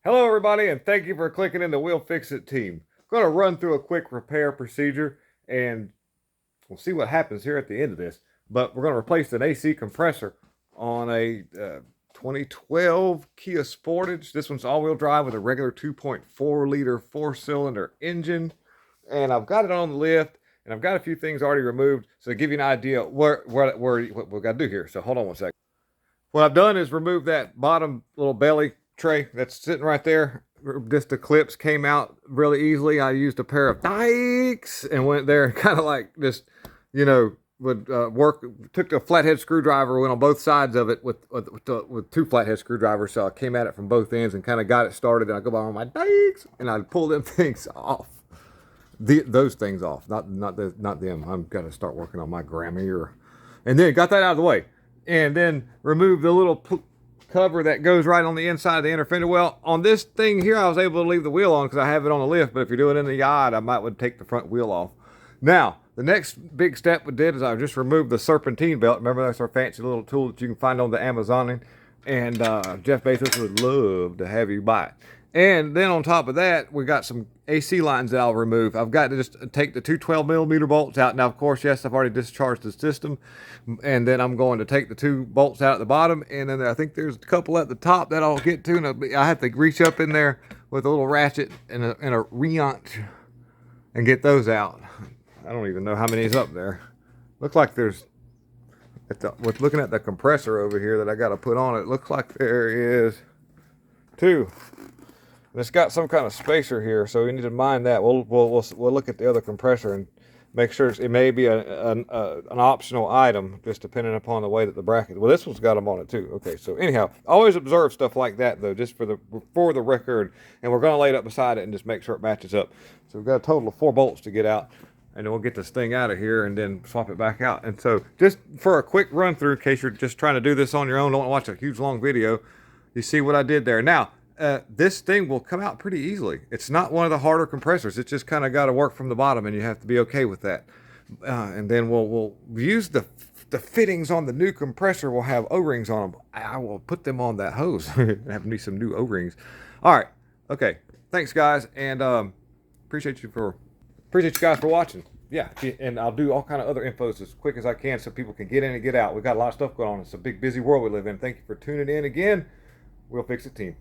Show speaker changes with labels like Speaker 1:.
Speaker 1: Hello, everybody, and thank you for clicking in the We'll Fix It team. I'm going to run through a quick repair procedure, and we'll see what happens here at the end of this. But we're going to replace an AC compressor on a 2012 Kia Sportage. This one's all-wheel drive with a regular 2.4-liter four-cylinder engine, and I've got it on the lift, and I've got a few things already removed, so to give you an idea what we've got to do here. So hold on one second. What I've done is remove that bottom little belly tray that's sitting right there. Just the clips came out really easily. I used a pair of dikes and went there and kind of like just, would work. Took a flathead screwdriver, went on both sides of it with two flathead screwdrivers. So I came at it from both ends and kind of got it started. And I go by on my dikes and I pull them things off. Those things off, not them. I'm gonna start working on my grammar. And then got that out of the way, and then remove the little cover that goes right on the inside of the inner fender. Well, on this thing here, I was able to leave the wheel on because I have it on the lift. But if you're doing it in the yard, I would take the front wheel off. Now, the next big step we did is I just removed the serpentine belt. Remember, that's our fancy little tool that you can find on the Amazoning, and Jeff Bezos would love to have you buy it. And then on top of that, we got some AC lines that I'll remove. I've got to just take the two 12mm bolts out. Now, of course, yes, I've already discharged the system. And then I'm going to take the two bolts out at the bottom. And then I think there's a couple at the top that I'll get to. And I have to reach up in there with a little ratchet and a wrench and get those out. I don't even know how many is up there. Looks like there's, with looking at the compressor over here that I got to put on, it looks like there is two. And it's got some kind of spacer here, so we need to mind that. We'll look at the other compressor and make sure it may be an optional item, just depending upon the way that the bracket. Well, this one's got them on it too. Okay, so anyhow, always observe stuff like that though, just for the record. And we're going to lay it up beside it and just make sure it matches up. So we've got a total of 4 bolts to get out, and then we'll get this thing out of here and then swap it back out. And so, just for a quick run through, in case you're just trying to do this on your own, don't watch a huge long video, you see what I did there. Now, this thing will come out pretty easily. It's not one of the harder compressors. It's just kind of got to work from the bottom, and you have to be okay with that. And then we'll use the fittings on the new compressor. Will have O-rings on them. I will put them on that hose. Have me some new O-rings. All right. Okay. Thanks, guys, and appreciate you guys for watching. Yeah, and I'll do all kind of other infos as quick as I can so people can get in and get out. We've got a lot of stuff going on. It's a big, busy world we live in. Thank you for tuning in again. We'll Fix It team.